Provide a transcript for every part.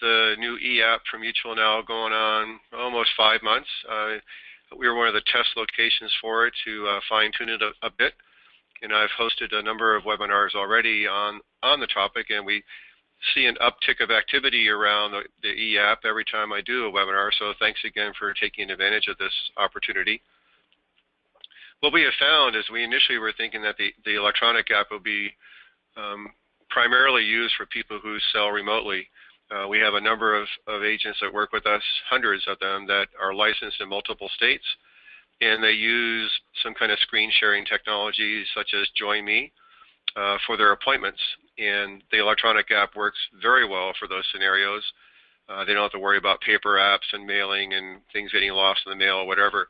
the new e-app for Mutual now going on almost 5 months. We were one of the test locations for it to fine-tune it a bit, and I've hosted a number of webinars already on the topic, and we see an uptick of activity around the e-app every time I do a webinar, so thanks again for taking advantage of this opportunity. What we have found is we initially were thinking that the electronic app will be primarily used for people who sell remotely. We have a number of agents that work with us, hundreds of them, that are licensed in multiple states, and they use some kind of screen sharing technology such as Join Me for their appointments. And the electronic app works very well for those scenarios. They don't have to worry about paper apps and mailing and things getting lost in the mail or whatever.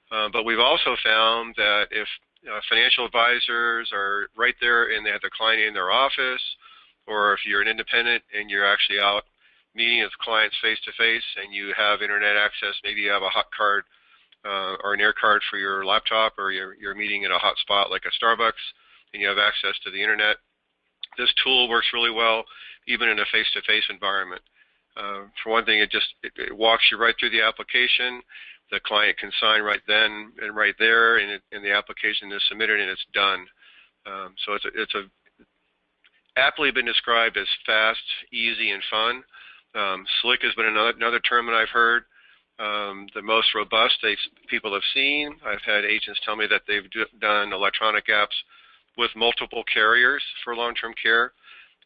But we've also found that if financial advisors are right there and they have the client in their office, or if you're an independent and you're actually out meeting with clients face-to-face and you have internet access, maybe you have a hot card or an air card for your laptop, or you're meeting at a hot spot like a Starbucks and you have access to the internet, this tool works really well even in a face-to-face environment. For one thing, it walks you right through the application. The client can sign right then and right there, and the application is submitted and it's done. So it's aptly been described as fast, easy, and fun. Slick has been another term that I've heard. The most robust people have seen. I've had agents tell me that they've done electronic apps with multiple carriers for long-term care,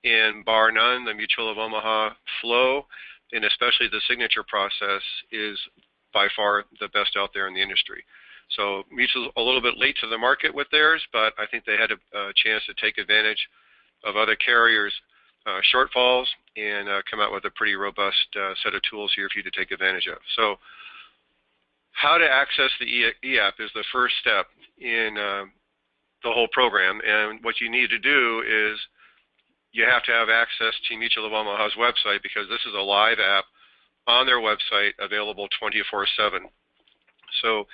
and bar none, the Mutual of Omaha flow, and especially the signature process, is by far the best out there in the industry. So Mutual's a little bit late to the market with theirs, but I think they had a chance to take advantage of other carriers' shortfalls and come out with a pretty robust set of tools here for you to take advantage of. So how to access the e-app is the first step in the whole program, and what you need to do is you have to have access to Mutual of Omaha's website, because this is a live app on their website available 24/7. So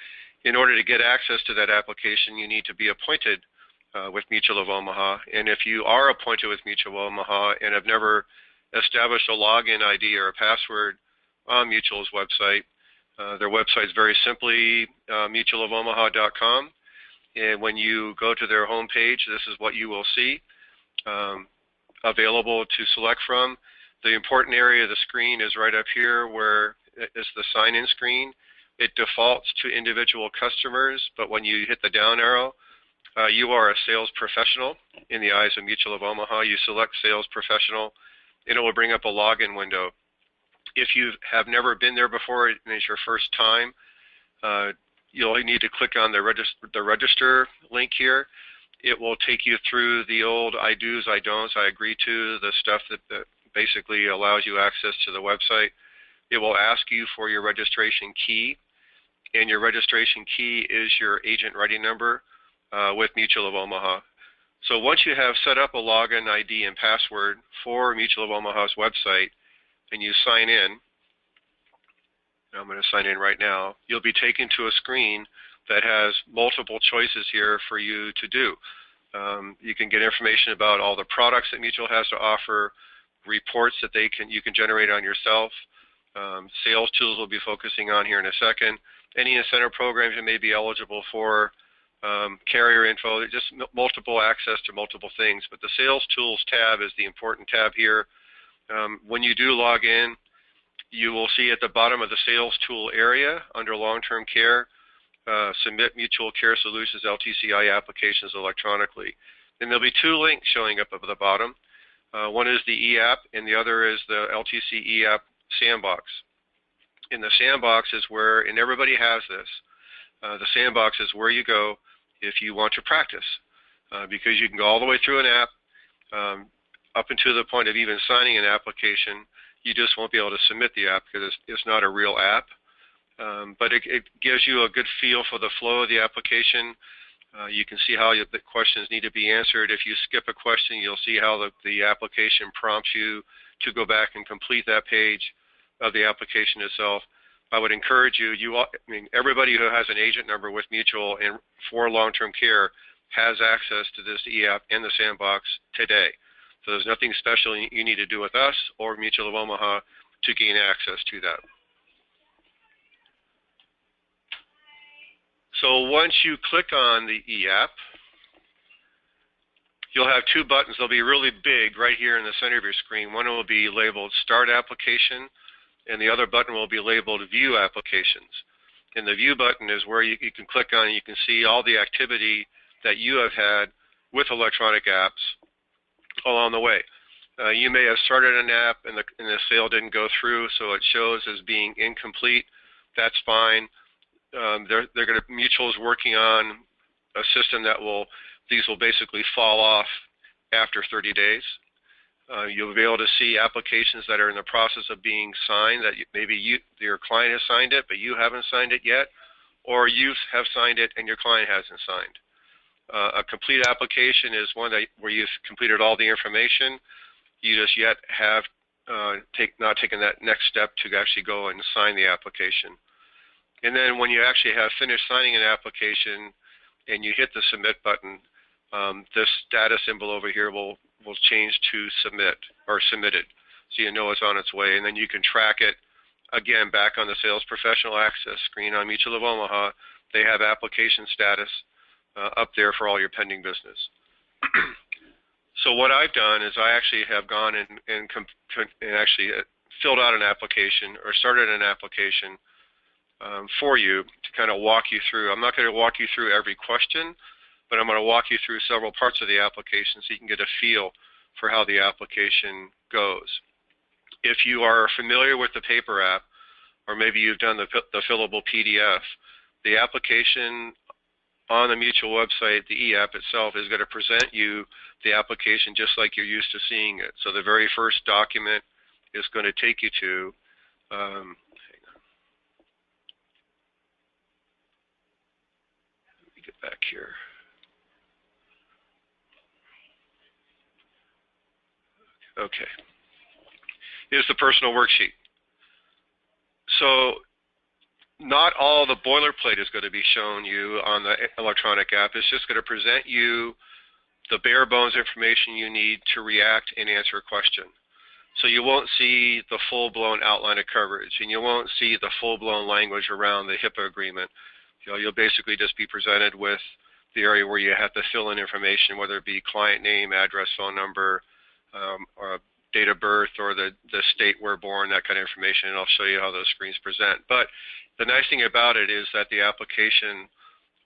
in order to get access to that application, you need to be appointed with Mutual of Omaha, and if you are appointed with Mutual of Omaha and have never established a login ID or a password on Mutual's website, their website is very simply mutualofomaha.com, and when you go to their home page, this is what you will see available to select from. The important area of the screen is right up here where it's the sign-in screen. It defaults to individual customers, but when you hit the down arrow, you are a sales professional in the eyes of Mutual of Omaha. You select sales professional, and it will bring up a login window. If you have never been there before and it's your first time, you'll need to click on the register link here. It will take you through the old I do's, I don'ts, I agree to, the stuff that basically allows you access to the website. It will ask you for your registration key, and your registration key is your agent writing number with Mutual of Omaha. So once you have set up a login ID and password for Mutual of Omaha's website and you sign in, I'm going to sign in right now, you'll be taken to a screen that has multiple choices here for you to do. You can get information about all the products that Mutual has to offer, reports that you can generate on yourself, sales tools we'll be focusing on here in a second, any incentive programs you may be eligible for, carrier info, just multiple access to multiple things. But the sales tools tab is the important tab here. When you do log in, you will see at the bottom of the sales tool area under long-term care, submit Mutual Care Solutions LTCi applications electronically. And there'll be two links showing up at the bottom. One is the e-app, and the other is the LTCi app sandbox. And the sandbox is where, and everybody has this, the sandbox is where you go if you want to practice, because you can go all the way through an app up until the point of even signing an application. You just won't be able to submit the app because it's not a real app. But it gives you a good feel for the flow of the application. You can see how the questions need to be answered. If you skip a question, you'll see how the application prompts you to go back and complete that page of the application itself. I would encourage you, everybody who has an agent number with Mutual and for long-term care has access to this e-app and the sandbox today. So there's nothing special you need to do with us or Mutual of Omaha to gain access to that. So once you click on the e-app, you'll have two buttons. They'll be really big right here in the center of your screen. One will be labeled Start Application, and the other button will be labeled View Applications. And the View button is where you can click on and you can see all the activity that you have had with electronic apps along the way. You may have started an app and the sale didn't go through, so it shows as being incomplete. That's fine. Mutual's working on a system that these will basically fall off after 30 days. You'll be able to see applications that are in the process of being signed, that maybe your client has signed it, but you haven't signed it yet, or you have signed it and your client hasn't signed. A complete application is one where you've completed all the information. You just yet have not taken that next step to actually go and sign the application. And then when you actually have finished signing an application and you hit the Submit button, this status symbol over here will change to Submit or Submitted, so you know it's on its way. And then you can track it again back on the Sales Professional Access screen on Mutual of Omaha. They have application status up there for all your pending business. So what I've done is I actually have gone and actually filled out an application or started an application for you to kind of walk you through. I'm not going to walk you through every question, but I'm going to walk you through several parts of the application so you can get a feel for how the application goes. If you are familiar with the paper app, or maybe you've done the fillable PDF, the application on the Mutual website, the e-app itself, is going to present you the application just like you're used to seeing it. So the very first document is going to take you to, hang on. Let me get back here. Okay. Here's the personal worksheet. So not all the boilerplate is going to be shown you on the electronic app. It's just going to present you the bare bones information you need to react and answer a question. So you won't see the full-blown outline of coverage, and you won't see the full-blown language around the HIPAA agreement. You'll basically just be presented with the area where you have to fill in information, whether it be client name, address, phone number, or date of birth, or the state we're born, that kind of information, and I'll show you how those screens present. But the nice thing about it is that the application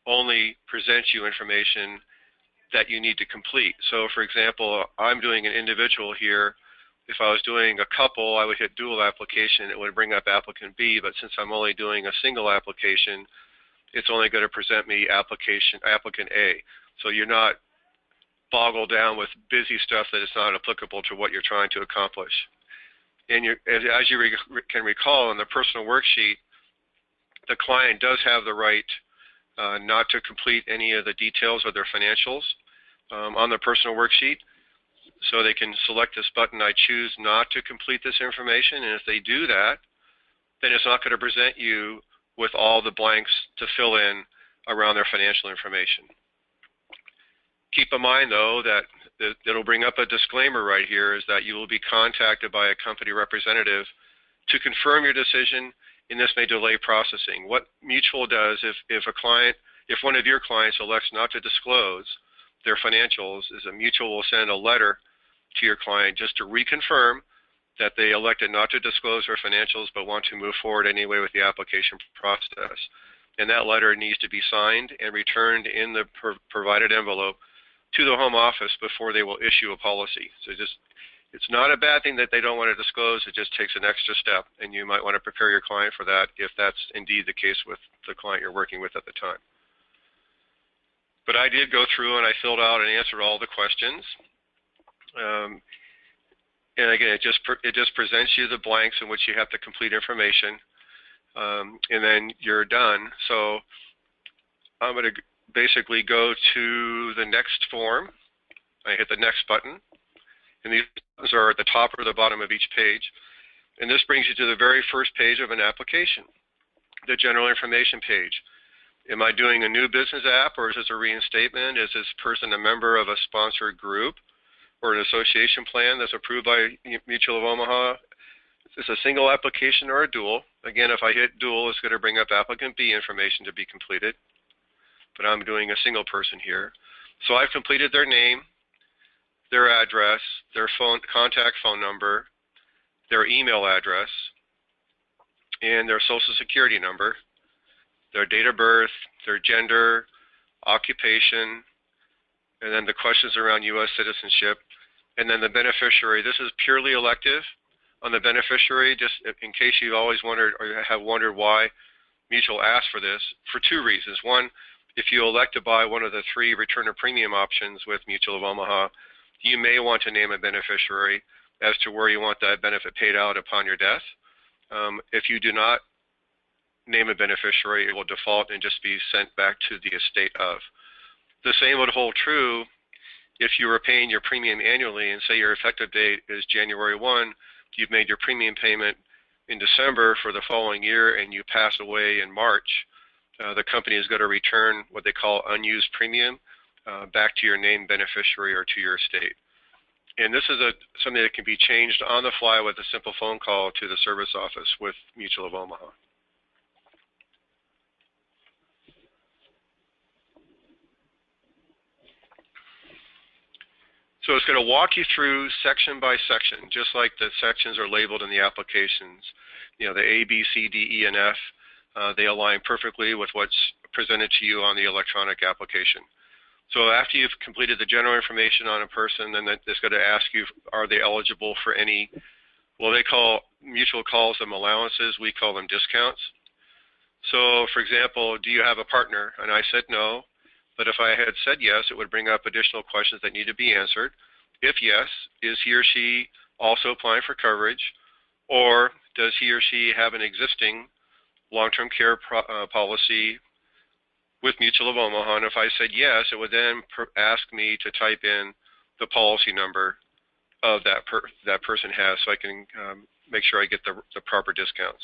only presents you information that you need to complete. So for example, I'm doing an individual here. If I was doing a couple, I would hit dual application. It would bring up applicant B, but since I'm only doing a single application, it's only going to present me applicant A. So you're not boggled down with busy stuff that is not applicable to what you're trying to accomplish. And as you can recall in the personal worksheet, the client does have the right not to complete any of the details of their financials on the personal worksheet. So they can select this button, I choose not to complete this information, and if they do that, then it's not going to present you with all the blanks to fill in around their financial information. Keep in mind, though, that it'll bring up a disclaimer right here, is that you will be contacted by a company representative to confirm your decision, and this may delay processing. What Mutual does, if one of your clients elects not to disclose their financials, is a Mutual will send a letter to your client just to reconfirm that they elected not to disclose their financials but want to move forward anyway with the application process. And that letter needs to be signed and returned in the provided envelope to the home office before they will issue a policy. So it's not a bad thing that they don't want to disclose. It just takes an extra step, and you might want to prepare your client for that if that's indeed the case with the client you're working with at the time. But I did go through and I filled out and answered all the questions. And again, it just presents you the blanks in which you have to complete information, and then you're done. So I'm going to basically go to the next form. I hit the next button, and these buttons are at the top or the bottom of each page. And this brings you to the very first page of an application, the general information page. Am I doing a new business app, or is this a reinstatement? Is this person a member of a sponsored group? or an association plan that's approved by Mutual of Omaha. It's a single application or a dual. Again, if I hit dual, it's going to bring up applicant B information to be completed, but I'm doing a single person here. So I've completed their name, their address, their contact phone number, their email address, and their social security number, their date of birth, their gender, occupation, and then the questions around U.S. citizenship, and then the beneficiary. This is purely elective. On the beneficiary, just in case you've always wondered or have wondered why Mutual asked for this, for two reasons. One, if you elect to buy one of the 3 return of premium options with Mutual of Omaha, you may want to name a beneficiary as to where you want that benefit paid out upon your death. If you do not name a beneficiary, it will default and just be sent back to the estate of. The same would hold true if you were paying your premium annually and say your effective date is January 1, you've made your premium payment in December for the following year and you pass away in March, the company is going to return what they call unused premium back to your named beneficiary or to your estate. And this is something that can be changed on the fly with a simple phone call to the service office with Mutual of Omaha. So it's going to walk you through section by section, just like the sections are labeled in the applications. You know, the A, B, C, D, E, and F, they align perfectly with what's presented to you on the electronic application. So after you've completed the general information on a person, then it's going to ask you, are they eligible for any, well, Mutual calls them allowances, we call them discounts. So for example, do you have a partner? And I said no. But if I had said yes, it would bring up additional questions that need to be answered. If yes, is he or she also applying for coverage? Or does he or she have an existing long-term care policy with Mutual of Omaha? And if I said yes, it would then ask me to type in the policy number of that person has so I can make sure I get the proper discounts.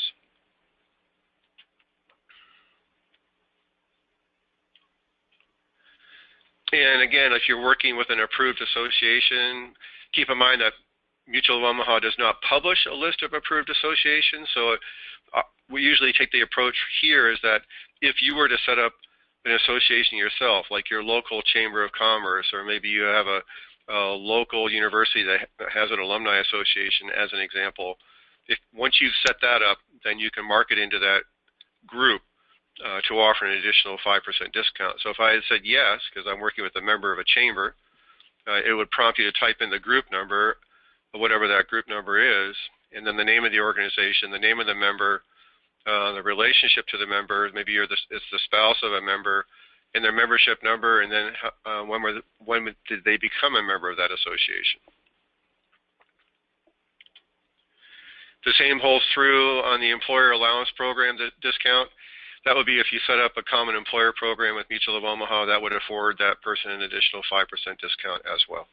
And again, if you're working with an approved association, keep in mind that Mutual of Omaha does not publish a list of approved associations. So we usually take the approach here is that if you were to set up an association yourself, like your local Chamber of Commerce, or maybe you have a local university that has an alumni association as an example, once you've set that up, then you can mark it into that group to offer an additional 5% discount. So if I had said yes, because I'm working with a member of a chamber, it would prompt you to type in the group number, whatever that group number is, and then the name of the organization, the name of the member, the relationship to the member, maybe it's the spouse of a member, and their membership number, and then when did they become a member of that association. The same holds true on the employer allowance program discount. That would be if you set up a common employer program with Mutual of Omaha, that would afford that person an additional 5% discount as well.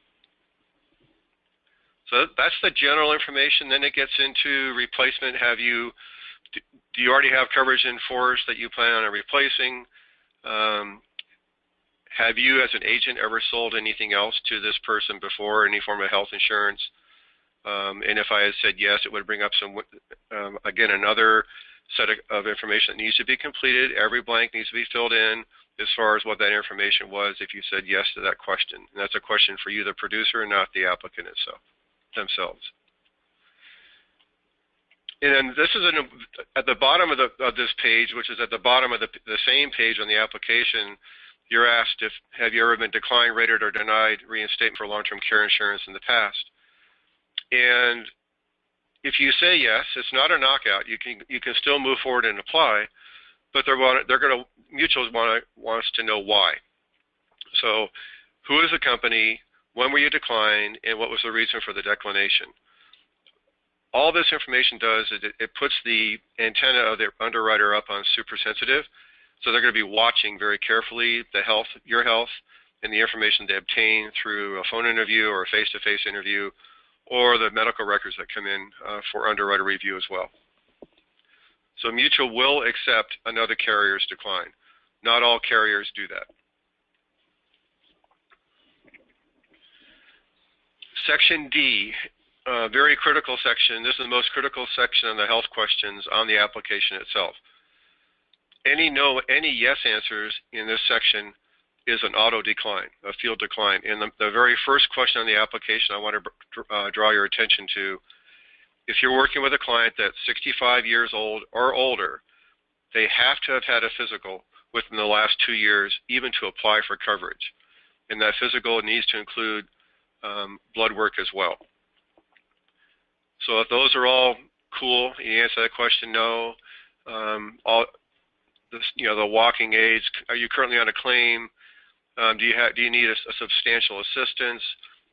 So that's the general information. Then it gets into replacement. Do you already have coverage in force that you plan on replacing? Have you as an agent ever sold anything else to this person before, any form of health insurance? And if I had said yes, it would bring up again, another set of information that needs to be completed. Every blank needs to be filled in as far as what that information was if you said yes to that question. And that's a question for you, the producer, not the applicant themselves. And then this is at the bottom of this page, which is at the bottom of the same page on the application, you're asked have you ever been declined, rated, or denied reinstatement for long-term care insurance in the past. And if you say yes, it's not a knockout. You can still move forward and apply, but Mutual wants to know why. So, who is the company? When were you declined? And what was the reason for the declination? All this information does is it puts the antenna of the underwriter up on super sensitive, so they're going to be watching very carefully your health, and the information they obtain through a phone interview or a face-to-face interview, or the medical records that come in for underwriter review as well. So Mutual will accept another carrier's decline. Not all carriers do that. Section D, very critical section. This is the most critical section on the health questions on the application itself. Any yes answers in this section is an auto decline, a field decline. And the very first question on the application I want to draw your attention to, if you're working with a client that's 65 years old or older, they have to have had a physical within the last 2 years even to apply for coverage. And that physical needs to include blood work as well. So if those are all cool, you answer that question, no. The walking aids, are you currently on a claim? Do you need a substantial assistance?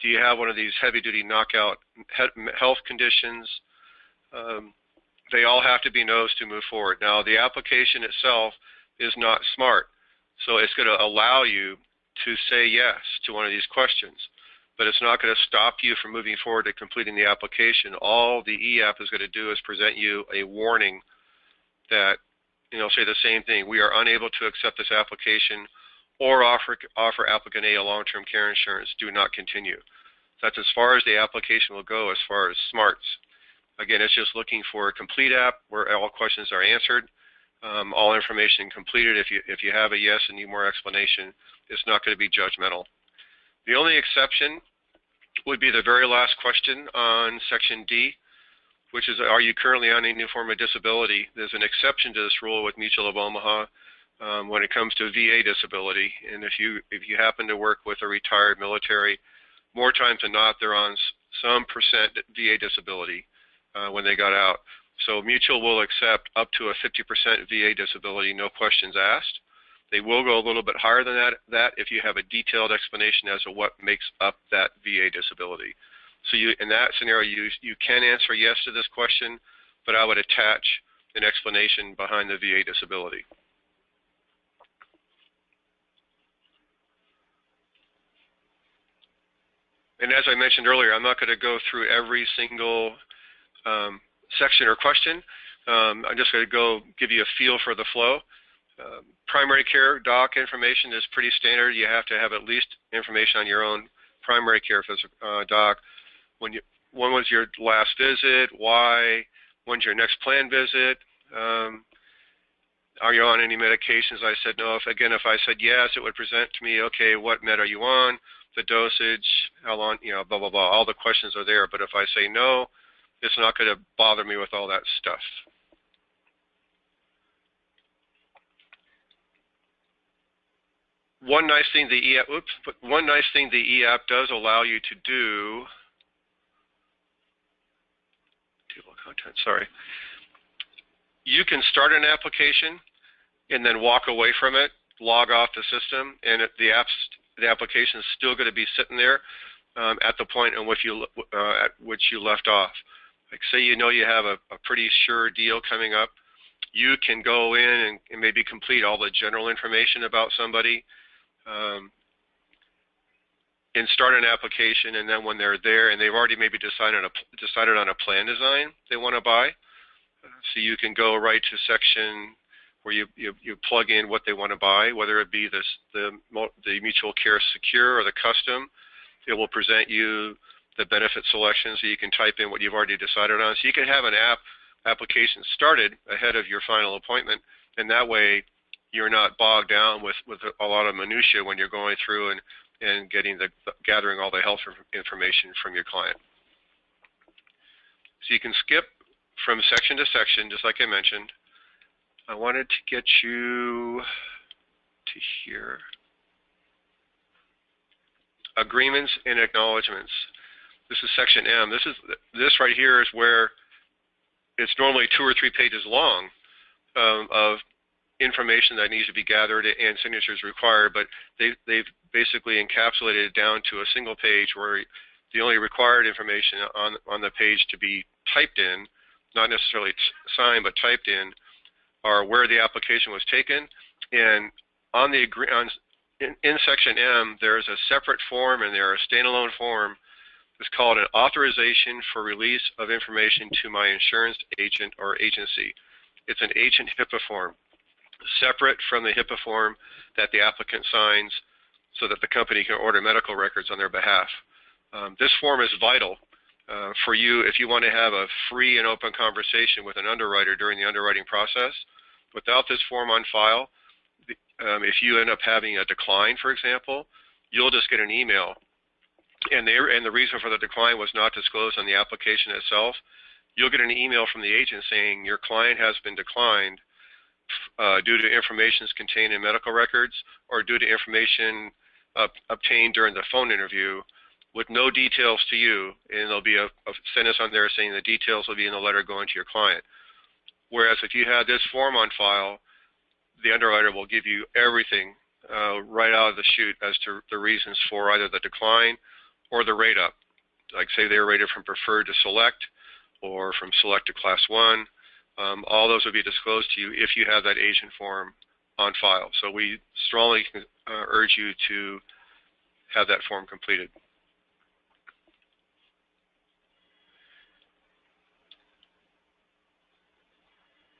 Do you have one of these heavy-duty knockout health conditions? They all have to be no's to move forward. Now, the application itself is not smart, so it's going to allow you to say yes to one of these questions, but it's not going to stop you from moving forward to completing the application. All the EAP is going to do is present you a warning that, say the same thing. We are unable to accept this application or offer applicant A long-term care insurance. Do not continue. That's as far as the application will go as far as smarts. Again, it's just looking for a complete app where all questions are answered, all information completed. If you have a yes and need more explanation, it's not going to be judgmental. The only exception would be the very last question on Section D, which is, are you currently on any form of disability? There's an exception to this rule with Mutual of Omaha when it comes to VA disability. And if you happen to work with a retired military, more times than not, they're on some percent VA disability when they got out. So Mutual will accept up to a 50% VA disability, no questions asked. They will go a little bit higher than that if you have a detailed explanation as to what makes up that VA disability. So in that scenario, you can answer yes to this question, but I would attach an explanation behind the VA disability. And as I mentioned earlier, I'm not going to go through every single section or question. I'm just going to give you a feel for the flow. Primary care doc information is pretty standard. You have to have at least information on your own primary care doc. When was your last visit? Why? When's your next planned visit? Are you on any medications? I said no. If I said yes, it would present to me, okay, what med are you on? The dosage, how long, blah, blah, blah. All the questions are there. But if I say no, it's not going to bother me with all that stuff. One nice thing the EAP does allow you to do, table of contents, sorry. You can start an application and then walk away from it, log off the system, and the application is still going to be sitting there at the point at which you left off. Like say you have a pretty sure deal coming up, you can go in and maybe complete all the general information about somebody and start an application, and then when they're there and they've already maybe decided on a plan design they want to buy, so you can go right to section where you plug in what they want to buy, whether it be the Mutual Care Secure or the Custom. It will present you the benefit selection, so you can type in what you've already decided on. So you can have an application started ahead of your final appointment, and that way you're not bogged down with a lot of minutia when you're going through and gathering all the health information from your client. So you can skip from section to section, just like I mentioned. I wanted to get you to here. Agreements and acknowledgments. This is section M. This right here is where it's normally 2 or 3 pages long of information that needs to be gathered and signatures required, but they've basically encapsulated it down to a single page where the only required information on the page to be typed in, not necessarily signed but typed in, are where the application was taken, and in section M there's a separate form and there's a standalone form. It's called an authorization for release of information to my insurance agent or agency. It's an agent HIPAA form, separate from the HIPAA form that the applicant signs so that the company can order medical records on their behalf. This form is vital for you if you want to have a free and open conversation with an underwriter during the underwriting process. Without this form on file, if you end up having a decline, for example, you'll just get an email. And the reason for the decline was not disclosed on the application itself. You'll get an email from the agent saying your client has been declined due to information contained in medical records or due to information obtained during the phone interview with no details to you, and there'll be a sentence on there saying the details will be in the letter going to your client. Whereas if you have this form on file, the underwriter will give you everything right out of the chute as to the reasons for either the decline or the rate up. Like say they're rated from preferred to select or from select to class 1. All those will be disclosed to you if you have that agent form on file. So we strongly urge you to have that form completed.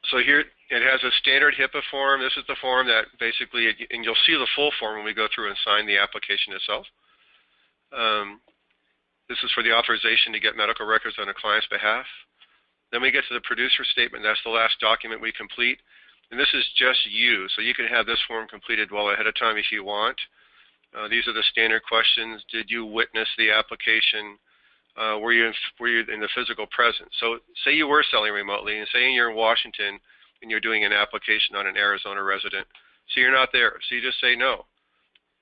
So here it has a standard HIPAA form. This is the form that basically, and you'll see the full form when we go through and sign the application itself. This is for the authorization to get medical records on a client's behalf. Then we get to the producer statement. That's the last document we complete. And this is just you. So you can have this form completed well ahead of time if you want. These are the standard questions. Did you witness the application? Were you in the physical presence? So say you were selling remotely, and say you're in Washington and you're doing an application on an Arizona resident. So you're not there. So you just say no.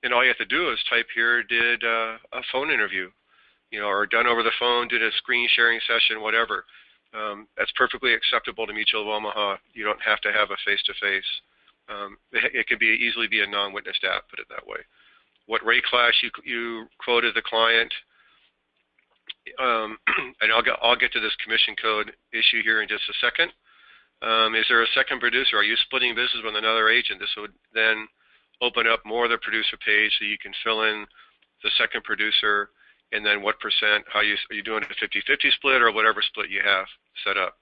And all you have to do is type here, did a phone interview, or done over the phone, did a screen sharing session, whatever. That's perfectly acceptable to Mutual of Omaha. You don't have to have a face-to-face. It could easily be a non-witnessed app, put it that way. What rate class you quoted the client, and I'll get to this commission code issue here in just a second. Is there a second producer? Are you splitting business with another agent? This would then open up more of the producer page so you can fill in the second producer, and then what percent, are you doing a 50-50 split or whatever split you have set up.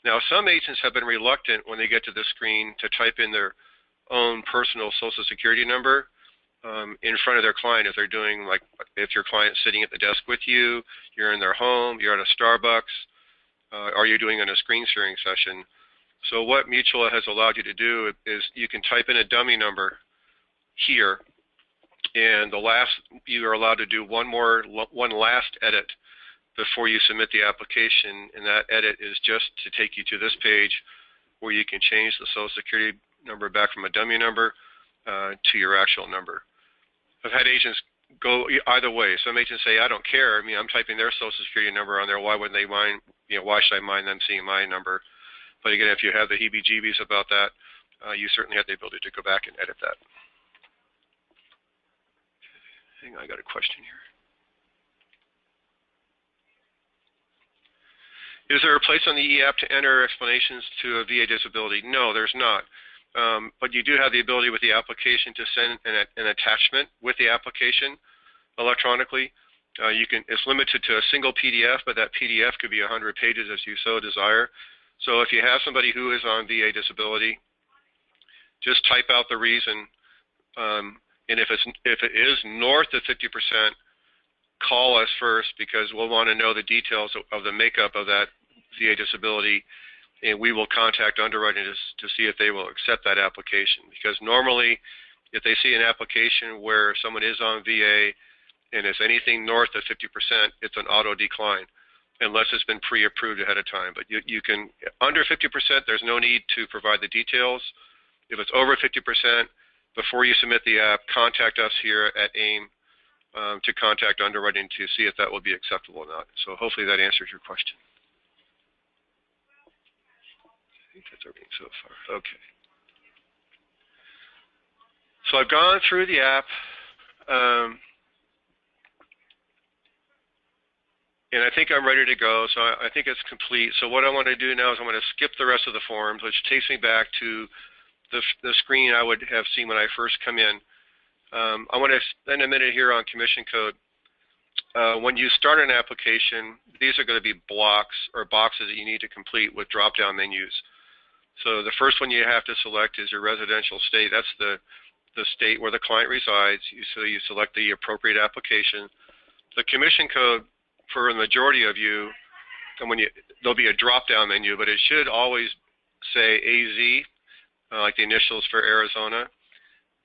Now, some agents have been reluctant when they get to this screen to type in their own personal Social Security number in front of their client if they're doing, like, if your client's sitting at the desk with you, you're in their home, you're at a Starbucks, or you're doing in a screen sharing session. So what Mutual has allowed you to do is you can type in a dummy number here, and you are allowed to do one last edit before you submit the application, and that edit is just to take you to this page where you can change the Social Security number back from a dummy number to your actual number. I've had agents go either way. Some agents say, I don't care. I mean, I'm typing their Social Security number on there. Why wouldn't they mind? Why should I mind them seeing my number? But again, if you have the heebie-jeebies about that, you certainly have the ability to go back and edit that. Hang on, I got a question here. Is there a place on the e-app to enter explanations to a VA disability? No, there's not. But you do have the ability with the application to send an attachment with the application electronically. It's limited to a single PDF, but that PDF could be 100 pages as you so desire. So if you have somebody who is on VA disability, just type out the reason. And if it is north of 50%, call us first, because we'll want to know the details of the makeup of that VA disability, and we will contact underwriting to see if they will accept that application. Because normally, if they see an application where someone is on VA and it's anything north of 50%, it's an auto decline, unless it's been pre-approved ahead of time. But you can, under 50%, there's no need to provide the details. If it's over 50%, before you submit the app, contact us here at AIM to contact underwriting to see if that will be acceptable or not. So hopefully that answers your question. I think that's everything so far. Okay. So I've gone through the app, and I think I'm ready to go. So I think it's complete. So what I want to do now is I'm going to skip the rest of the forms, which takes me back to the screen I would have seen when I first come in. I want to spend a minute here on commission code. When you start an application, these are going to be blocks or boxes that you need to complete with drop-down menus. So the first one you have to select is your residential state. That's the state where the client resides. So you select the appropriate application. The commission code for the majority of you, and there'll be a drop-down menu, but it should always say AZ, like the initials for Arizona.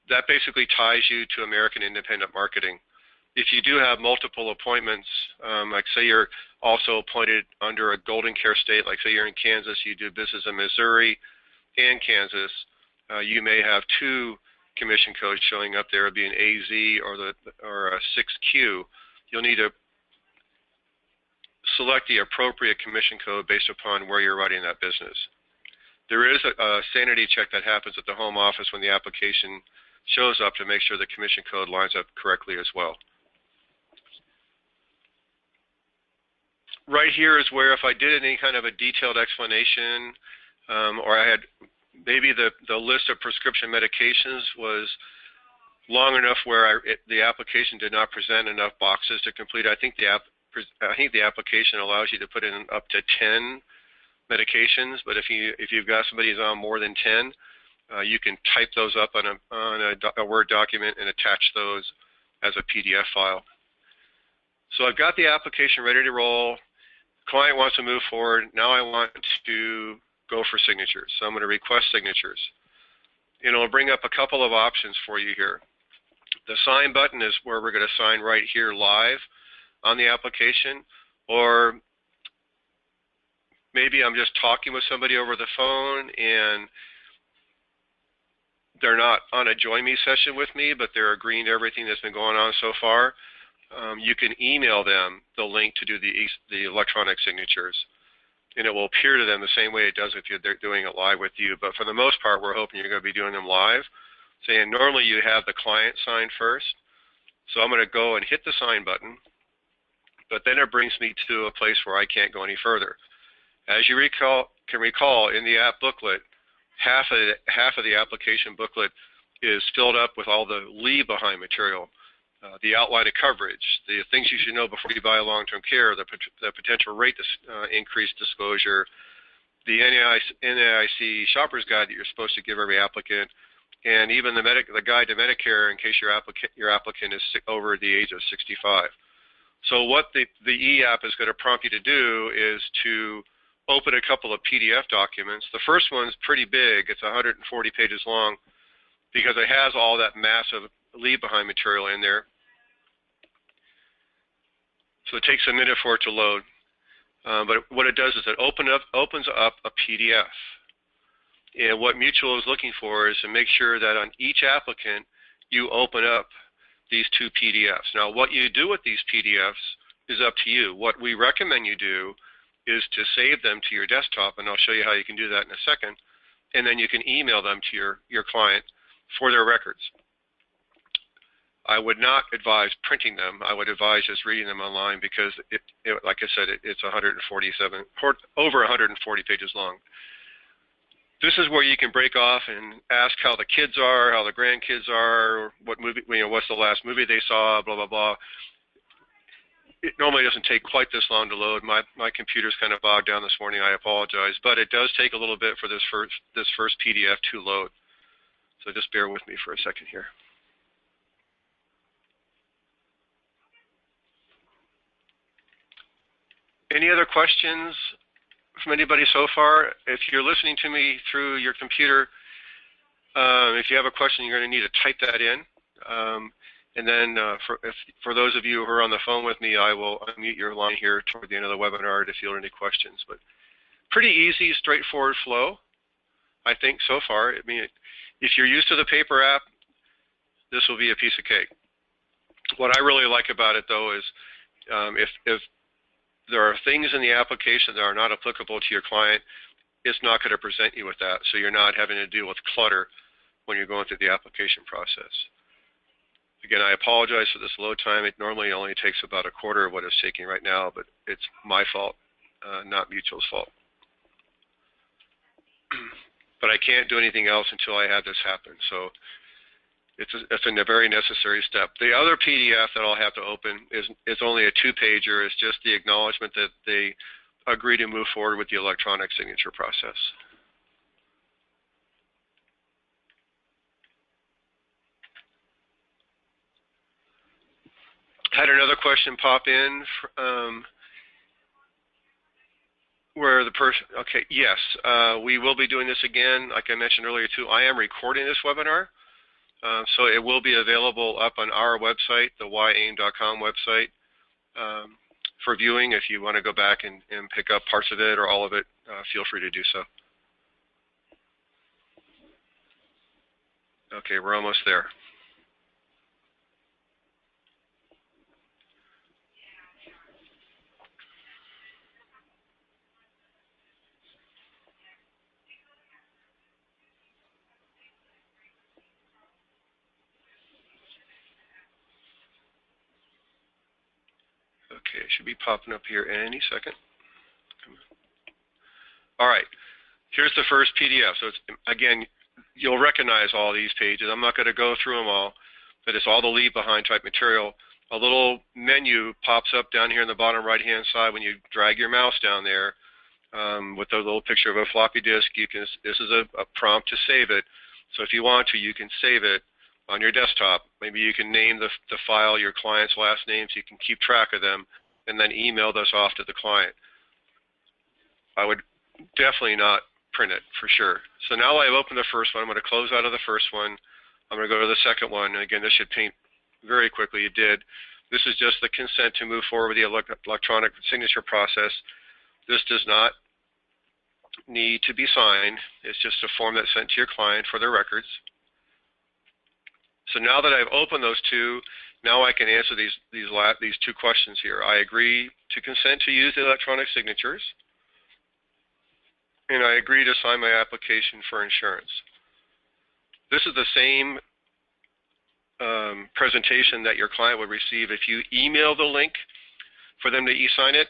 That basically ties you to American Independent Marketing. If you do have multiple appointments, like say you're also appointed under a Golden Care state, like say you're in Kansas, you do business in Missouri and Kansas, you may have two commission codes showing up there, being AZ or a 6Q. You'll need to select the appropriate commission code based upon where you're running that business. There is a sanity check that happens at the home office when the application shows up to make sure the commission code lines up correctly as well. Right here is where if I did any kind of a detailed explanation, or I had maybe the list of prescription medications was long enough where the application did not present enough boxes to complete. I think the application allows you to put in up to 10 medications, but if you've got somebody who's on more than 10, you can type those up on a Word document and attach those as a PDF file. So I've got the application ready to roll. Client wants to move forward. Now I want to go for signatures. So I'm going to request signatures. And it'll bring up a couple of options for you here. The sign button is where we're going to sign right here live on the application, or maybe I'm just talking with somebody over the phone and they're not on a join me session with me, but they're agreeing to everything that's been going on so far. You can email them the link to do the electronic signatures, and it will appear to them the same way it does if they're doing it live with you. But for the most part, we're hoping you're going to be doing them live. Saying normally you have the client sign first, so I'm going to go and hit the sign button, but then it brings me to a place where I can't go any further. As you can recall, in the app booklet, half of the application booklet is filled up with all the leave behind material, the outline of coverage, the things you should know before you buy long-term care, the potential rate increase disclosure, the NAIC shopper's guide that you're supposed to give every applicant, and even the guide to Medicare in case your applicant is over the age of 65. So what the e-app is going to prompt you to do is to open a couple of PDF documents. The first one's pretty big. It's 140 pages long because it has all that massive leave behind material in there. So it takes a minute for it to load. But what it does is it opens up a PDF. And what Mutual is looking for is to make sure that on each applicant, you open up these two PDFs. Now, what you do with these PDFs is up to you. What we recommend you do is to save them to your desktop, and I'll show you how you can do that in a second, and then you can email them to your client for their records. I would not advise printing them. I would advise just reading them online because, like I said, it's over 140 pages long. This is where you can break off and ask how the kids are, how the grandkids are, what movie, what's the last movie they saw, blah, blah, blah. It normally doesn't take quite this long to load. My computer's kind of bogged down this morning. I apologize, but it does take a little bit for this first PDF to load. So just bear with me for a second here. Any other questions from anybody so far? If you're listening to me through your computer, if you have a question, you're going to need to type that in. And then for those of you who are on the phone with me, I will unmute your line here toward the end of the webinar to field any questions. But pretty easy, straightforward flow, I think, so far. I mean, if you're used to the paper app, this will be a piece of cake. What I really like about it, though, is if there are things in the application that are not applicable to your client, it's not going to present you with that, so you're not having to deal with clutter when you're going through the application process. Again, I apologize for this load time. It normally only takes about a quarter of what it's taking right now, but it's my fault, not Mutual's fault. But I can't do anything else until I have this happen, so it's a very necessary step. The other PDF that I'll have to open is only a two-pager. It's just the acknowledgement that they agree to move forward with the electronic signature process. had another question pop in where the person, okay, yes, we will be doing this again. Like I mentioned earlier too, I am recording this webinar. So it will be available up on our website, the whyaim.com website, for viewing. If you want to go back and pick up parts of it or all of it, feel free to do so. Okay, we're almost there. Okay, it should be popping up here any second. All right, here's the first PDF. So it's, again, you'll recognize all these pages. I'm not going to go through them all, but it's all the leave behind type material. A little menu pops up down here in the bottom right-hand side when you drag your mouse down there with a little picture of a floppy disk. You can. This is a prompt to save it. So if you want to, you can save it on your desktop. Maybe you can name the file your client's last name so you can keep track of them, and then email this off to the client. I would definitely not print it for sure. So now I've opened the first one. I'm going to close out of the first one. I'm going to go to the second one. And again, this should paint very quickly. It did. This is just the consent to move forward with the electronic signature process. This does not need to be signed. It's just a form that's sent to your client for their records. So now that I've opened those two, now I can answer these two questions here. I agree to consent to use the electronic signatures, and I agree to sign my application for insurance. This is the same presentation that your client would receive if you email the link for them to e-sign it.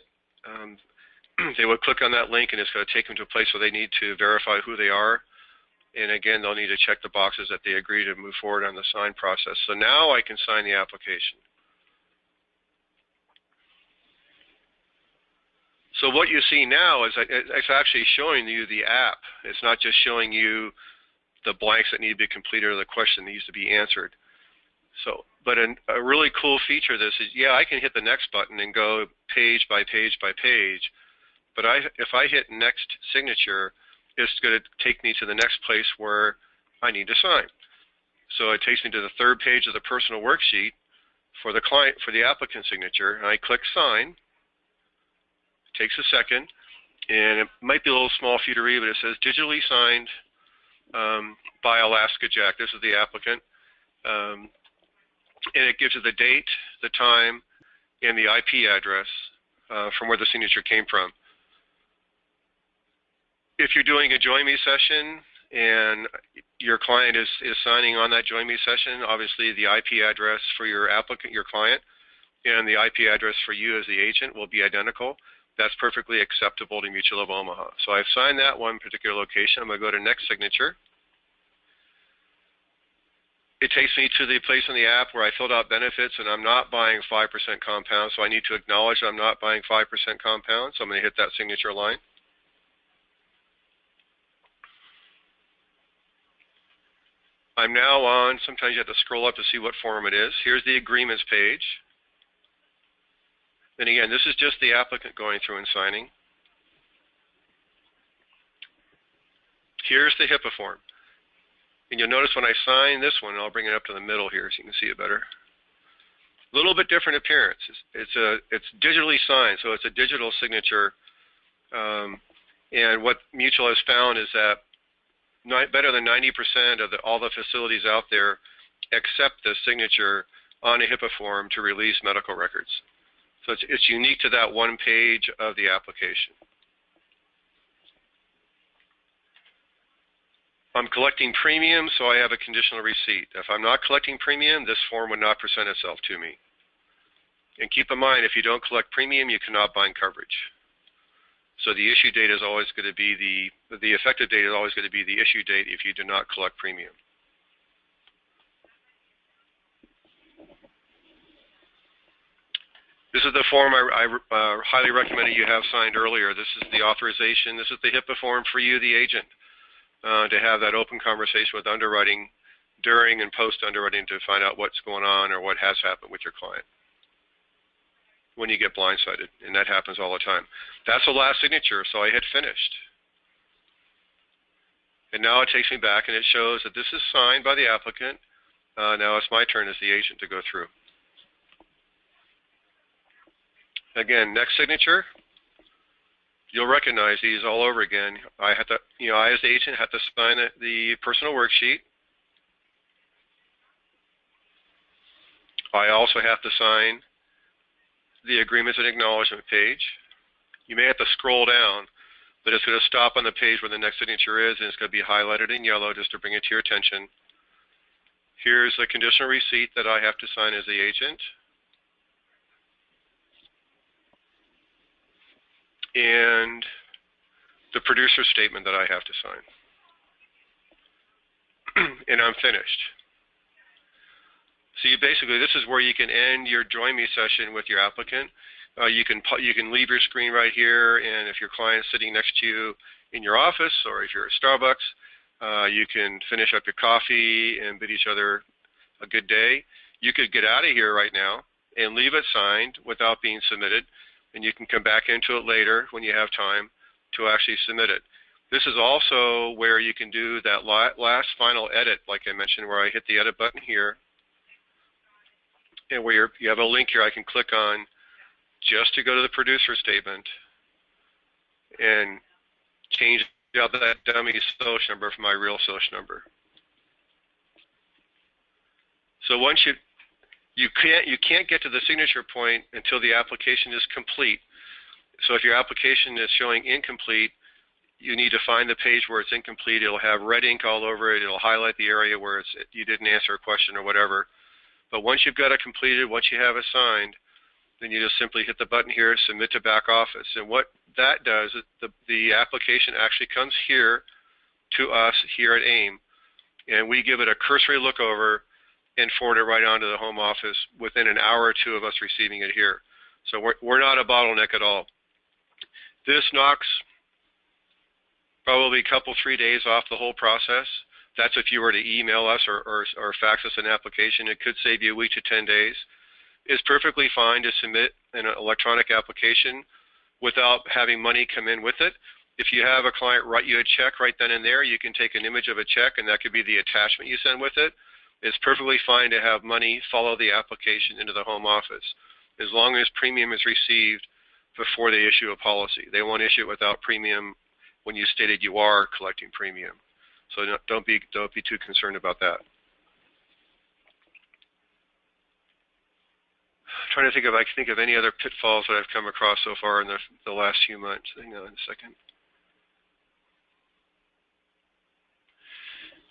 They would click on that link, and it's going to take them to a place where they need to verify who they are. And again, they'll need to check the boxes that they agree to move forward on the sign process. So now I can sign the application. So what you see now is it's actually showing you the app. It's not just showing you the blanks that need to be completed or the question that needs to be answered. So, but a really cool feature of this is, yeah, I can hit the next button and go page by page by page. But if I hit next signature, it's going to take me to the next place where I need to sign. So it takes me to the third page of the personal worksheet for the client, for the applicant signature, and I click sign. It takes a second, and it might be a little small for you to read, but it says digitally signed by Alaska Jack. This is the applicant. And it gives you the date, the time, and the IP address from where the signature came from. If you're doing a Join Me session and your client is signing on that Join Me session, obviously the IP address for your applicant, your client, and the IP address for you as the agent will be identical. That's perfectly acceptable to Mutual of Omaha. So I've signed that one particular location. I'm going to go to next signature. It takes me to the place in the app where I filled out benefits, and I'm not buying 5% compound, so I need to acknowledge I'm not buying 5% compound, so I'm going to hit that signature line. I'm now on, sometimes you have to scroll up to see what form it is. Here's the agreements page. And again, this is just the applicant going through and signing. Here's the HIPAA form. And you'll notice when I sign this one, I'll bring it up to the middle here so you can see it better. A little bit different appearance. It's digitally signed, so it's a digital signature. And what Mutual has found is that better than 90% of all the facilities out there accept the signature on a HIPAA form to release medical records. So it's unique to that one page of the application. I'm collecting premium, so I have a conditional receipt. If I'm not collecting premium, this form would not present itself to me. And keep in mind, if you don't collect premium, you cannot bind coverage. So the issue date is always going to be the effective date is always going to be the issue date if you do not collect premium. This is the form I highly recommend that you have signed earlier. This is the authorization. This is the HIPAA form for you, the agent, to have that open conversation with underwriting during and post-underwriting to find out what's going on or what has happened with your client. when you get blindsided, and that happens all the time. That's the last signature, so I hit finished. And now it takes me back and it shows that this is signed by the applicant. Now it's my turn as the agent to go through. Again, next signature. You'll recognize these all over again. I have to, I as the agent have to sign the personal worksheet. I also have to sign the agreements and acknowledgement page. You may have to scroll down, but it's going to stop on the page where the next signature is, and it's going to be highlighted in yellow just to bring it to your attention. Here's the conditional receipt that I have to sign as the agent. And the producer statement that I have to sign. And I'm finished. So basically, this is where you can end your Join Me session with your applicant. You can leave your screen right here, and if your client's sitting next to you in your office, or if you're at Starbucks, you can finish up your coffee and bid each other a good day. You could get out of here right now and leave it signed without being submitted, and you can come back into it later when you have time to actually submit it. This is also where you can do that last final edit, like I mentioned, where I hit the edit button here, and where you have a link here I can click on just to go to the producer statement and change out that dummy social number for my real social number. So once you can't get to the signature point until the application is complete. So if your application is showing incomplete, you need to find the page where it's incomplete. It'll have red ink all over it. It'll highlight the area where you didn't answer a question or whatever. But once you've got it completed, once you have it signed, then you just simply hit the button here, submit to back office. And what that does is the application actually comes here to us here at AIM, and we give it a cursory look over and forward it right onto the home office within an hour or two of us receiving it here. So we're not a bottleneck at all. This knocks probably a couple, 3 days off the whole process. That's if you were to email us or fax us an application. It could save you a week to 10 days. It's perfectly fine to submit an electronic application without having money come in with it. If you have a client write you a check right then and there, you can take an image of a check, and that could be the attachment you send with it. It's perfectly fine to have money follow the application into the home office, as long as premium is received before they issue a policy. They won't issue it without premium when you stated you are collecting premium. So don't be too concerned about that. I'm trying to think if I can think of any other pitfalls that I've come across so far in the last few months. Hang on a second.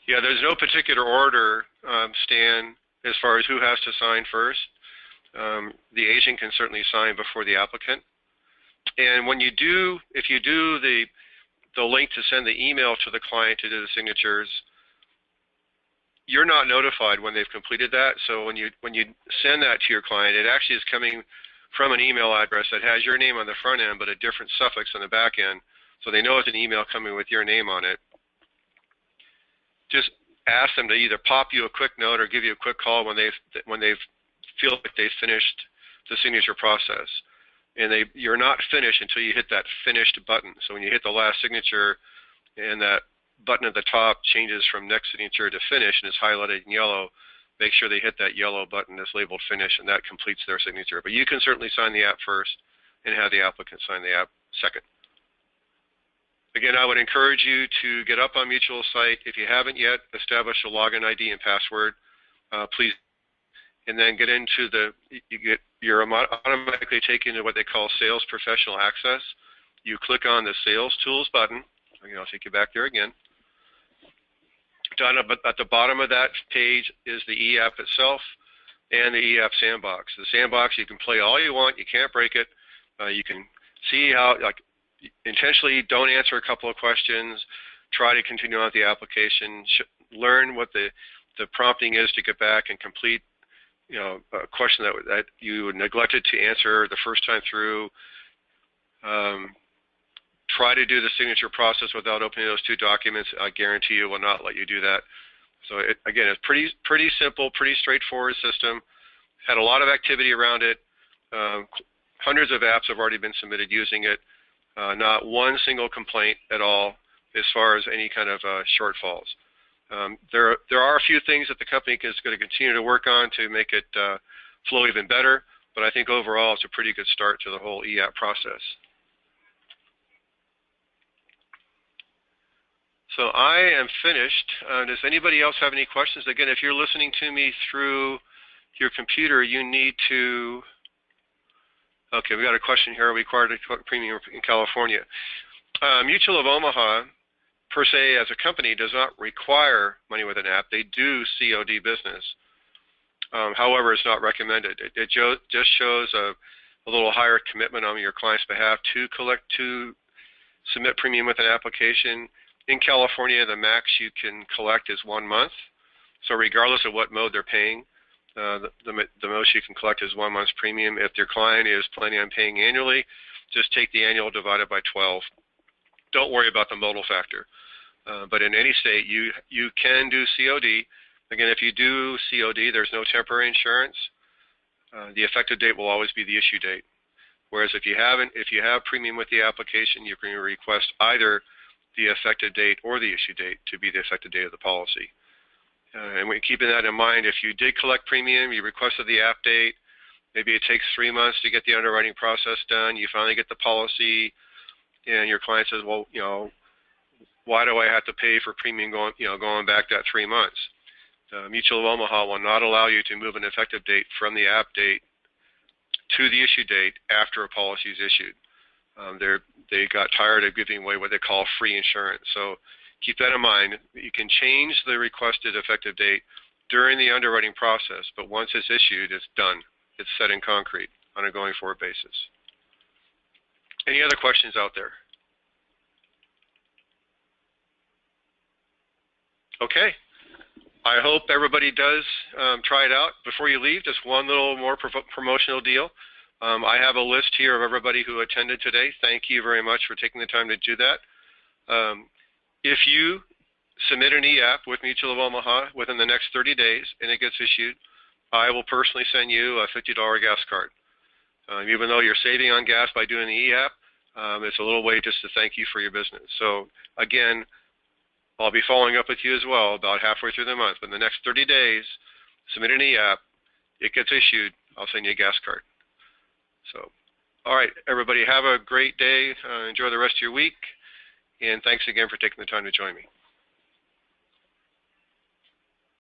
Yeah, there's no particular order, Stan, as far as who has to sign first. The agent can certainly sign before the applicant. And when you do, if you do the link to send the email to the client to do the signatures, you're not notified when they've completed that. So when you send that to your client, it actually is coming from an email address that has your name on the front end but a different suffix on the back end. So they know it's an email coming with your name on it. Just ask them to either pop you a quick note or give you a quick call when they feel like they've finished the signature process. And you're not finished until you hit that finished button. So when you hit the last signature and that button at the top changes from next signature to finish and is highlighted in yellow, make sure they hit that yellow button that's labeled finish, and that completes their signature. But you can certainly sign the app first and have the applicant sign the app second. Again, I would encourage you to get up on Mutual's site. If you haven't yet, establish a login ID and password, please. And then get into you're automatically taken to what they call Sales Professional Access. You click on the Sales Tools button. Again, I'll take you back there again. Down at the bottom of that page is the eApp itself and the eApp Sandbox. The Sandbox, you can play all you want. You can't break it. You can see how, intentionally don't answer a couple of questions. Try to continue on with the application. Learn what the prompting is to get back and complete a question that you neglected to answer the first time through. Try to do the signature process without opening those two documents. I guarantee you will not let you do that. So again, it's pretty simple, pretty straightforward system. Had a lot of activity around it. hundreds of apps have already been submitted using it. Not one single complaint at all as far as any kind of shortfalls. There are a few things that the company is going to continue to work on to make it flow even better, but I think overall it's a pretty good start to the whole e-app process. So I am finished. Does anybody else have any questions? Again, if you're listening to me through your computer, you need to... Okay, we got a question here. Required to collect premium in California. Mutual of Omaha, per se, as a company, does not require money with an app. They do COD business. However, it's not recommended. It just shows a little higher commitment on your client's behalf to submit premium with an application. In California, the max you can collect is 1 month. So regardless of what mode they're paying, the most you can collect is 1 month's premium. If your client is planning on paying annually, just take the annual divided by 12. Don't worry about the modal factor. But in any state, you can do COD. Again, if you do COD, there's no temporary insurance. The effective date will always be the issue date. Whereas if you have premium with the application, you can request either the effective date or the issue date to be the effective date of the policy. And when keeping that in mind, if you did collect premium, you requested the app date, maybe it takes 3 months to get the underwriting process done, you finally get the policy, and your client says, well, you know, why do I have to pay for premium going back that 3 months? Mutual of Omaha will not allow you to move an effective date from the app date to the issue date after a policy is issued. They got tired of giving away what they call free insurance. So keep that in mind. You can change the requested effective date during the underwriting process, but once it's issued, it's done. It's set in concrete on a going forward basis. Any other questions out there? Okay. I hope everybody does try it out. Before you leave, just one little more promotional deal. I have a list here of everybody who attended today. Thank you very much for taking the time to do that. If you submit an e-app with Mutual of Omaha within the next 30 days and it gets issued, I will personally send you a $50 gas card. Even though you're saving on gas by doing the e-app, it's a little way just to thank you for your business. So again, I'll be following up with you as well about halfway through the month. But in the next 30 days, submit an e-app, it gets issued, I'll send you a gas card. So, all right, everybody, have a great day. Enjoy the rest of your week. And thanks again for taking the time to join me.